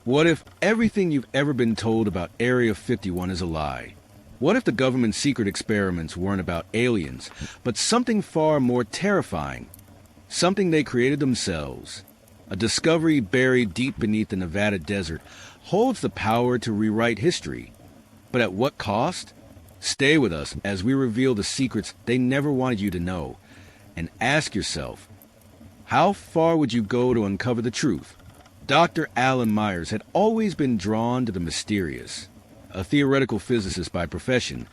What if everything you've ever been told about Area 51 is a lie? What if the government's secret experiments weren't about aliens, but something far more terrifying? Something they created themselves. A discovery buried deep beneath the Nevada desert holds the power to rewrite history. But at what cost? Stay with us as we reveal the secrets they never wanted you to know. And ask yourself, how far would you go to uncover the truth? Dr. Alan Myers had always been drawn to the mysterious. A theoretical physicist by profession,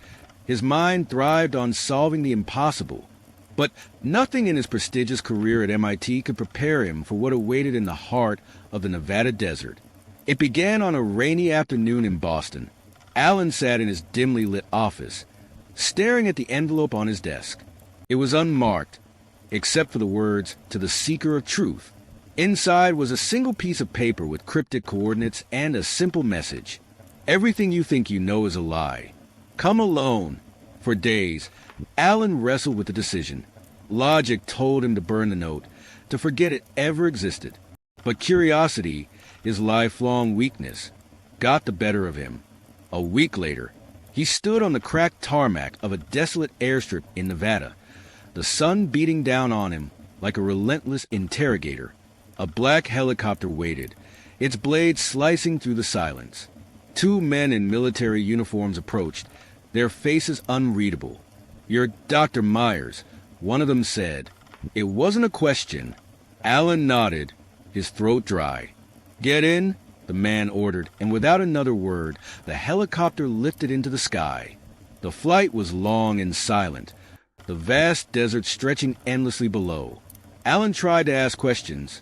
his mind thrived on solving the impossible. But nothing in his prestigious career at MIT could prepare him for what awaited in the heart of the Nevada desert. It began on a rainy afternoon in Boston. Alan sat in his dimly lit office, staring at the envelope on his desk. It was unmarked, except for the words, "To the Seeker of Truth." Inside was a single piece of paper with cryptic coordinates and a simple message. Everything you think you know is a lie. Come alone. For days, Alan wrestled with the decision. Logic told him to burn the note, to forget it ever existed. But curiosity, his lifelong weakness, got the better of him. A week later, he stood on the cracked tarmac of a desolate airstrip in Nevada, the sun beating down on him like a relentless interrogator. A black helicopter waited, its blades slicing through the silence. Two men in military uniforms approached, their faces unreadable. "You're Dr. Myers," one of them said. It wasn't a question. Alan nodded, his throat dry. "Get in," the man ordered, and without another word, the helicopter lifted into the sky. The flight was long and silent, the vast desert stretching endlessly below. Alan tried to ask questions.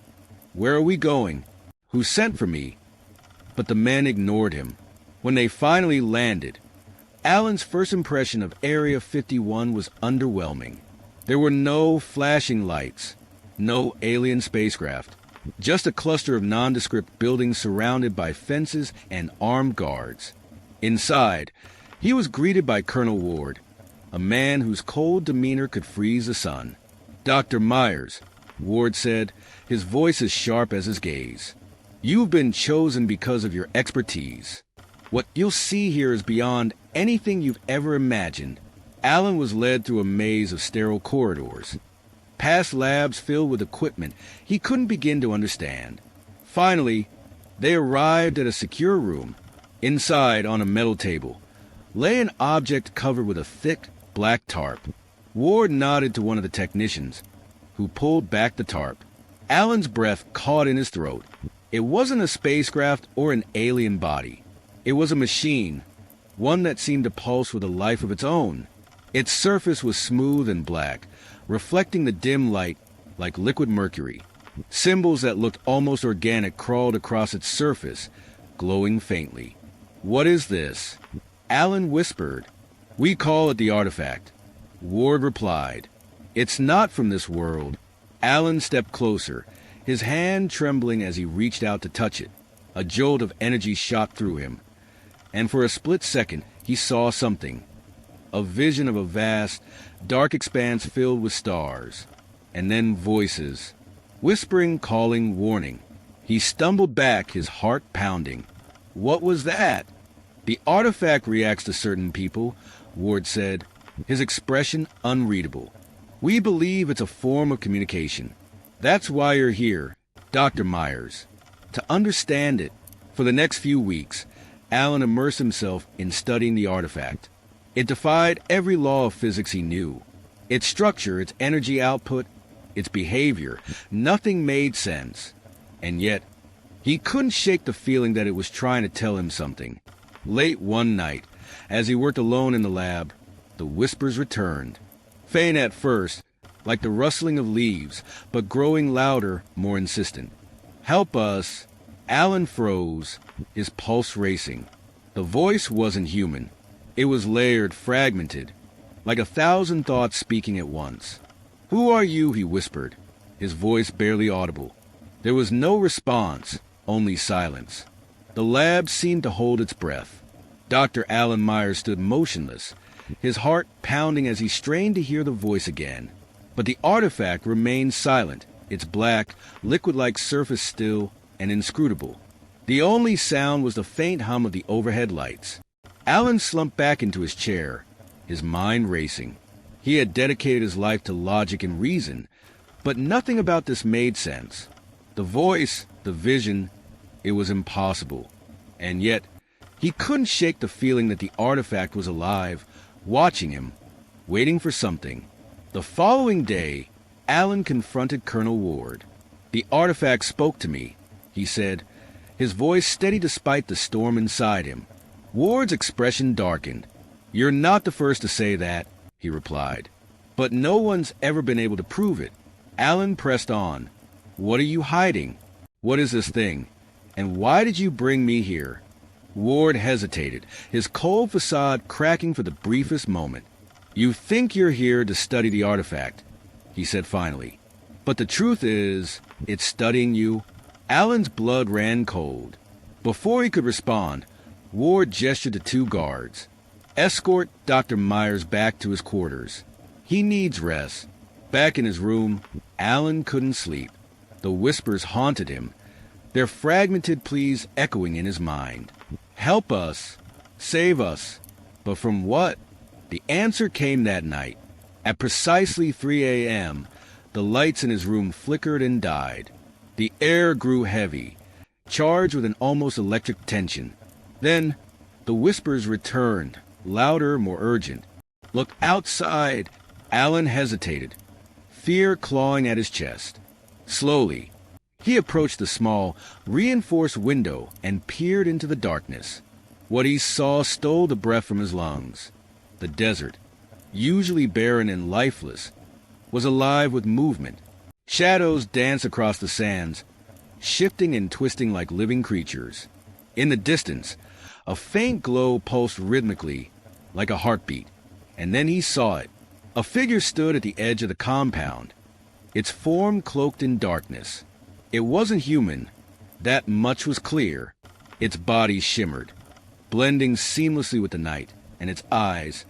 "Where are we going? Who sent for me?" But the men ignored him. When they finally landed, Alan's first impression of Area 51 was underwhelming. There were no flashing lights, no alien spacecraft, just a cluster of nondescript buildings surrounded by fences and armed guards. Inside, he was greeted by Colonel Ward, a man whose cold demeanor could freeze the sun. "Dr. Myers," Ward said, his voice as sharp as his gaze. "You've been chosen because of your expertise. What you'll see here is beyond anything you've ever imagined." Alan was led through a maze of sterile corridors, past labs filled with equipment he couldn't begin to understand. Finally, they arrived at a secure room. Inside, on a metal table, lay an object covered with a thick, black tarp. Ward nodded to one of the technicians, who pulled back the tarp. Alan's breath caught in his throat. It wasn't a spacecraft or an alien body. It was a machine, one that seemed to pulse with a life of its own. Its surface was smooth and black, reflecting the dim light like liquid mercury. Symbols that looked almost organic crawled across its surface, glowing faintly. "What is this?" Alan whispered. "We call it the artifact." Ward replied. "It's not from this world." Alan stepped closer, his hand trembling as he reached out to touch it. A jolt of energy shot through him, and for a split second he saw something. A vision of a vast, dark expanse filled with stars, and then voices, whispering, calling, warning. He stumbled back, his heart pounding. What was that? "The artifact reacts to certain people," Ward said, his expression unreadable. "We believe it's a form of communication. That's why you're here, Dr. Myers, to understand it." For the next few weeks, Alan immersed himself in studying the artifact. It defied every law of physics he knew. Its structure, its energy output, its behavior, nothing made sense. And yet, he couldn't shake the feeling that it was trying to tell him something. Late one night, as he worked alone in the lab, the whispers returned. Faint at first, like the rustling of leaves, but growing louder, more insistent. "Help us." Alan froze, his pulse racing. The voice wasn't human. It was layered, fragmented, like 1,000 thoughts speaking at once. "Who are you?" he whispered, his voice barely audible. There was no response, only silence. The lab seemed to hold its breath. Dr. Alan Myers stood motionless, his heart pounding as he strained to hear the voice again. But the artifact remained silent, its black, liquid-like surface still and inscrutable. The only sound was the faint hum of the overhead lights. Alan slumped back into his chair, his mind racing. He had dedicated his life to logic and reason, but nothing about this made sense. The voice, the vision, it was impossible. And yet, he couldn't shake the feeling that the artifact was alive, watching him, waiting for something. The following day, Alan confronted Colonel Ward. "The artifact spoke to me," he said, his voice steady despite the storm inside him. Ward's expression darkened. "You're not the first to say that," he replied. "But no one's ever been able to prove it." Alan pressed on. "What are you hiding? What is this thing? And why did you bring me here?" Ward hesitated, his cold facade cracking for the briefest moment. "You think you're here to study the artifact," he said finally. "But the truth is, it's studying you." Alan's blood ran cold. Before he could respond, Ward gestured to two guards. "Escort Dr. Myers back to his quarters. He needs rest." Back in his room, Alan couldn't sleep. The whispers haunted him, their fragmented pleas echoing in his mind. "Help us. Save us." But from what? The answer came that night. At precisely 3 a.m., the lights in his room flickered and died. The air grew heavy, charged with an almost electric tension. Then, the whispers returned, louder, more urgent. "Look outside!" Alan hesitated, fear clawing at his chest. Slowly, he approached the small, reinforced window and peered into the darkness. What he saw stole the breath from his lungs. The desert, usually barren and lifeless, was alive with movement. Shadows danced across the sands, shifting and twisting like living creatures. In the distance, a faint glow pulsed rhythmically, like a heartbeat. And then he saw it. A figure stood at the edge of the compound, its form cloaked in darkness. It wasn't human, that much was clear. Its body shimmered, blending seamlessly with the night, and its eyes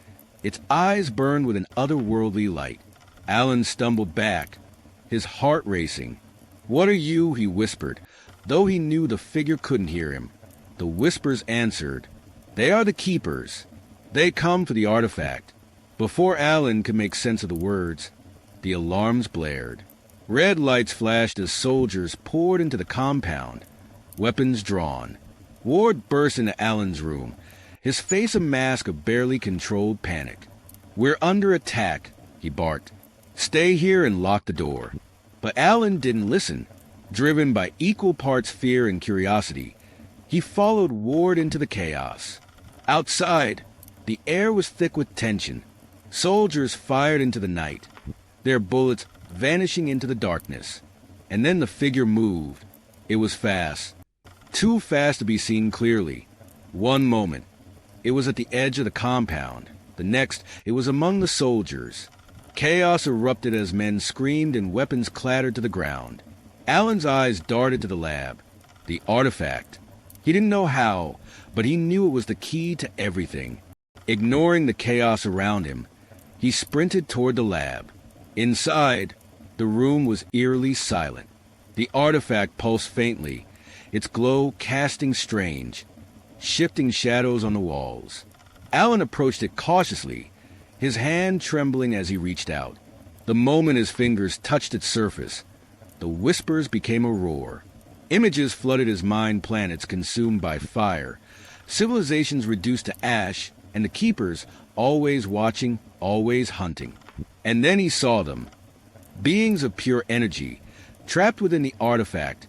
burned with an otherworldly light. Alan stumbled back, his heart racing. "What are you?" he whispered, though he knew the figure couldn't hear him. The whispers answered, "They are the keepers. They come for the artifact." Before Alan could make sense of the words, the alarms blared. Red lights flashed as soldiers poured into the compound, weapons drawn. Ward burst into Alan's room, his face a mask of barely controlled panic. "We're under attack," he barked. "Stay here and lock the door." But Alan didn't listen. Driven by equal parts fear and curiosity, he followed Ward into the chaos. Outside, the air was thick with tension. Soldiers fired into the night, their bullets vanishing into the darkness. And then the figure moved. It was fast, too fast to be seen clearly. One moment, it was at the edge of the compound. The next, it was among the soldiers. Chaos erupted as men screamed and weapons clattered to the ground. Alan's eyes darted to the lab, the artifact. He didn't know how, but he knew it was the key to everything. Ignoring the chaos around him, he sprinted toward the lab. Inside, the room was eerily silent. The artifact pulsed faintly, its glow casting strange, shifting shadows on the walls. Alan approached it cautiously, his hand trembling as he reached out. The moment his fingers touched its surface, the whispers became a roar. Images flooded his mind, planets consumed by fire, civilizations reduced to ash, and the keepers always watching, always hunting. And then he saw them. Beings of pure energy, trapped within the artifact,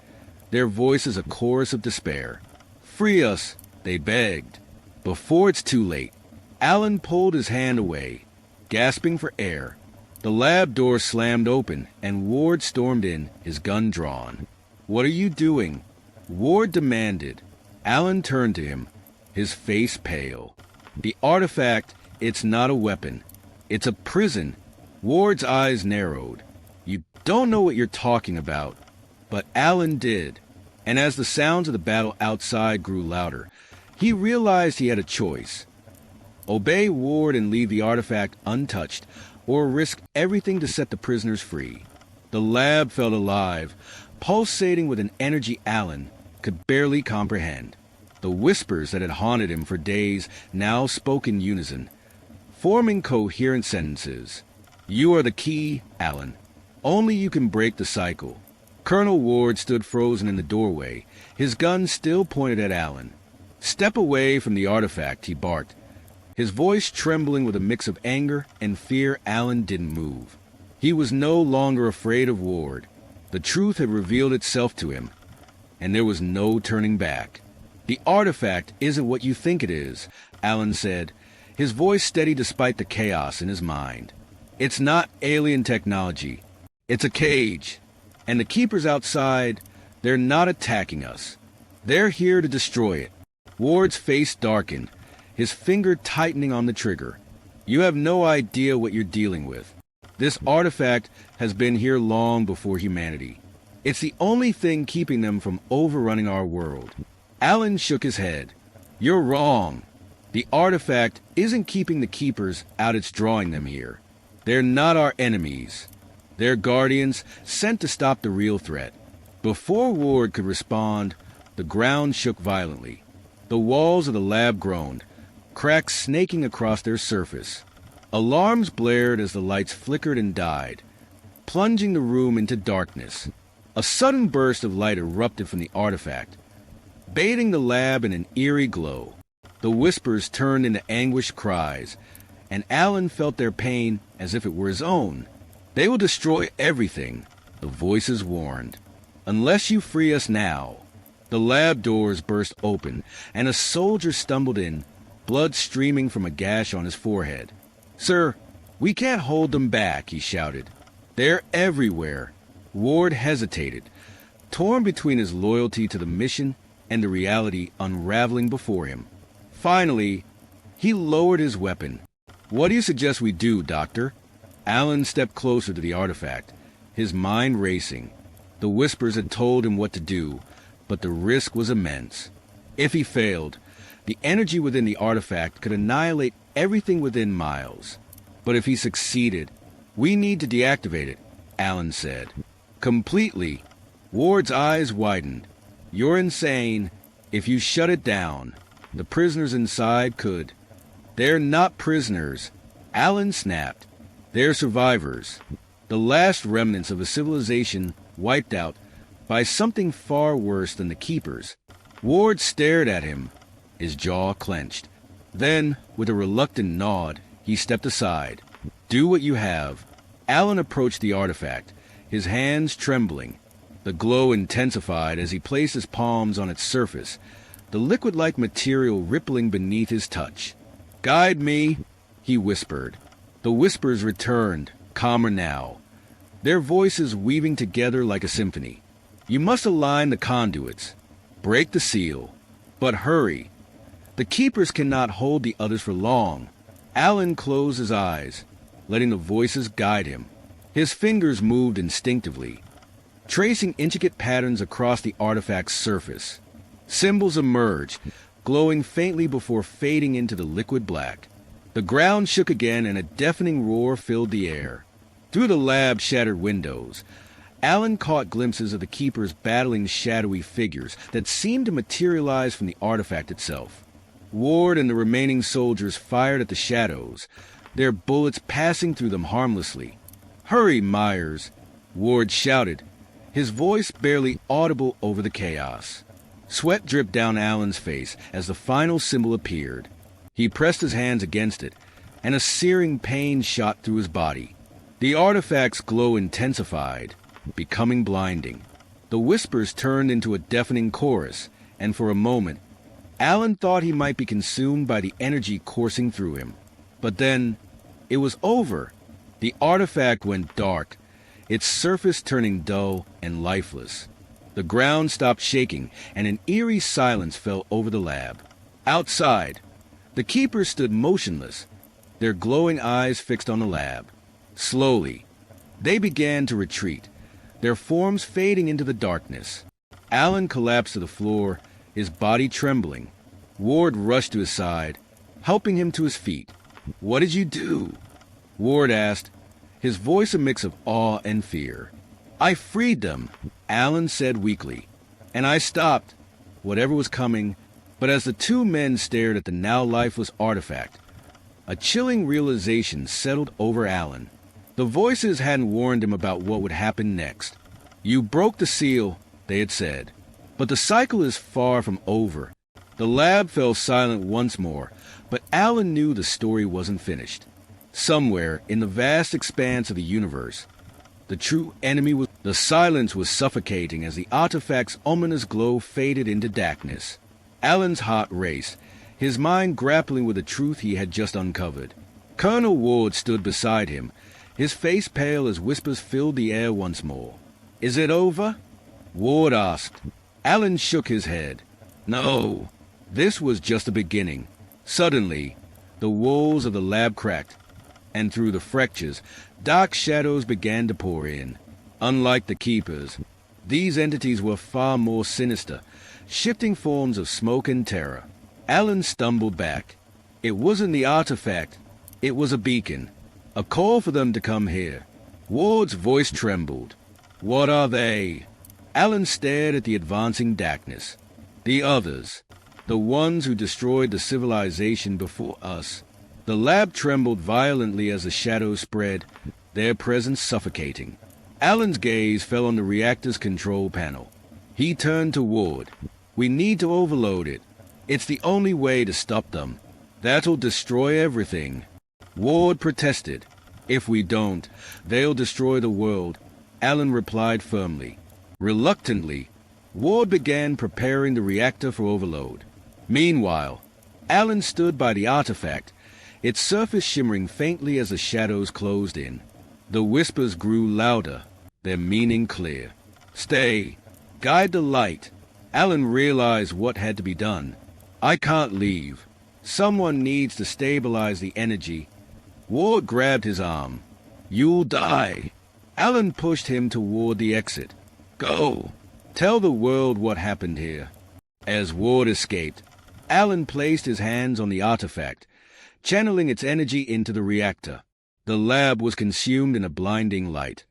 their voices a chorus of despair. "Free us," they begged. Before it's too late, Alan pulled his hand away, gasping for air. The lab door slammed open, and Ward stormed in, his gun drawn. "What are you doing?" Ward demanded. Alan turned to him, his face pale. "The artifact, it's not a weapon. It's a prison." Ward's eyes narrowed. "You don't know what you're talking about." But Alan did. And as the sounds of the battle outside grew louder, he realized he had a choice. Obey Ward and leave the artifact untouched, or risk everything to set the prisoners free. The lab felt alive, pulsating with an energy Alan, could barely comprehend. The whispers that had haunted him for days now spoke in unison, forming coherent sentences. "You are the key, Alan. Only you can break the cycle." Colonel Ward stood frozen in the doorway, his gun still pointed at Alan. "Step away from the artifact," he barked. His voice trembling with a mix of anger and fear. Alan didn't move. He was no longer afraid of Ward. The truth had revealed itself to him, and there was no turning back. "The artifact isn't what you think it is," Alan said, his voice steady despite the chaos in his mind. "It's not alien technology. It's a cage. And the keepers outside, they're not attacking us. They're here to destroy it." Ward's face darkened, his finger tightening on the trigger. "You have no idea what you're dealing with. This artifact has been here long before humanity. It's the only thing keeping them from overrunning our world." Alan shook his head. "You're wrong. The artifact isn't keeping the keepers out, it's drawing them here. They're not our enemies. They're guardians sent to stop the real threat." Before Ward could respond, the ground shook violently. The walls of the lab groaned, cracks snaking across their surface. Alarms blared as the lights flickered and died, plunging the room into darkness. A sudden burst of light erupted from the artifact, bathing the lab in an eerie glow. The whispers turned into anguished cries, and Alan felt their pain as if it were his own. "They will destroy everything," the voices warned, "unless you free us now." The lab doors burst open, and a soldier stumbled in, blood streaming from a gash on his forehead. "Sir, we can't hold them back," he shouted. "They're everywhere." Ward hesitated, torn between his loyalty to the mission and the reality unraveling before him. Finally, he lowered his weapon. "What do you suggest we do, Doctor?" Alan stepped closer to the artifact, his mind racing. The whispers had told him what to do, but the risk was immense. If he failed, the energy within the artifact could annihilate everything within miles. But if he succeeded, "We need to deactivate it," Alan said. "Completely." Ward's eyes widened. "You're insane. If you shut it down, the prisoners inside could." "They're not prisoners," Alan snapped. "They're survivors. The last remnants of a civilization wiped out by something far worse than the Keepers." Ward stared at him, his jaw clenched. Then, with a reluctant nod, he stepped aside. "Do what you have." Alan approached the artifact, his hands trembling. The glow intensified as he placed his palms on its surface, the liquid-like material rippling beneath his touch. "Guide me," he whispered. The whispers returned, calmer now, their voices weaving together like a symphony. "You must align the conduits. Break the seal. But hurry. The keepers cannot hold the others for long." Alan closed his eyes, letting the voices guide him. His fingers moved instinctively, tracing intricate patterns across the artifact's surface. Symbols emerged, glowing faintly before fading into the liquid black. The ground shook again and a deafening roar filled the air. Through the lab's shattered windows, Alan caught glimpses of the keepers battling shadowy figures that seemed to materialize from the artifact itself. Ward and the remaining soldiers fired at the shadows, their bullets passing through them harmlessly. "Hurry, Myers," Ward shouted, his voice barely audible over the chaos. Sweat dripped down Alan's face as the final symbol appeared. He pressed his hands against it, and a searing pain shot through his body. The artifact's glow intensified, becoming blinding. The whispers turned into a deafening chorus, and for a moment, Alan thought he might be consumed by the energy coursing through him. But then, it was over. The artifact went dark, its surface turning dull and lifeless. The ground stopped shaking, and an eerie silence fell over the lab. Outside, the keepers stood motionless, their glowing eyes fixed on the lab. Slowly, they began to retreat, their forms fading into the darkness. Alan collapsed to the floor, his body trembling. Ward rushed to his side, helping him to his feet. "What did you do?" Ward asked, his voice a mix of awe and fear. "I freed them," Alan said weakly. "And I stopped whatever was coming, but as the two men stared at the now lifeless artifact, a chilling realization settled over Alan. The voices hadn't warned him about what would happen next. "You broke the seal," they had said. But the cycle is far from over. The lab fell silent once more, but Alan knew the story wasn't finished. Somewhere in the vast expanse of the universe, the true enemy was... The silence was suffocating as the artifact's ominous glow faded into darkness. Alan's heart raced, his mind grappling with the truth he had just uncovered. Colonel Ward stood beside him, his face pale as whispers filled the air once more. "Is it over?" Ward asked. Alan shook his head. "No, this was just the beginning." Suddenly, the walls of the lab cracked, and through the fractures, dark shadows began to pour in. Unlike the Keepers, these entities were far more sinister, shifting forms of smoke and terror. Alan stumbled back. It wasn't the artifact, it was a beacon, a call for them to come here. Ward's voice trembled. "What are they?" Alan stared at the advancing darkness. "The others, the ones who destroyed the civilization before us." The lab trembled violently as the shadows spread, their presence suffocating. Alan's gaze fell on the reactor's control panel. He turned to Ward. "We need to overload it. It's the only way to stop them. That'll destroy everything." Ward protested. "If we don't, they'll destroy the world," Alan replied firmly. Reluctantly, Ward began preparing the reactor for overload. Meanwhile, Alan stood by the artifact, its surface shimmering faintly as the shadows closed in. The whispers grew louder, their meaning clear. "Stay. Guide the light." Alan realized what had to be done. "I can't leave. Someone needs to stabilize the energy." Ward grabbed his arm. "You'll die." Alan pushed him toward the exit. "Go. Tell the world what happened here." As Ward escaped, Alan placed his hands on the artifact, channeling its energy into the reactor. The lab was consumed in a blinding light,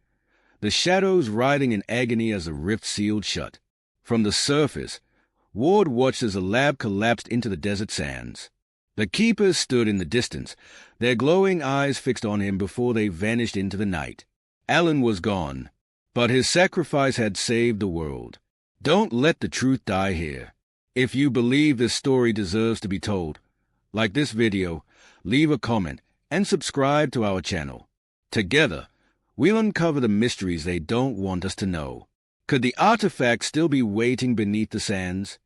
the shadows writhing in agony as the rift sealed shut. From the surface, Ward watched as the lab collapsed into the desert sands. The Keepers stood in the distance, their glowing eyes fixed on him before they vanished into the night. Alan was gone, but his sacrifice had saved the world. Don't let the truth die here. If you believe this story deserves to be told, like this video, leave a comment, and subscribe to our channel. Together, we'll uncover the mysteries they don't want us to know. Could the artifact still be waiting beneath the sands?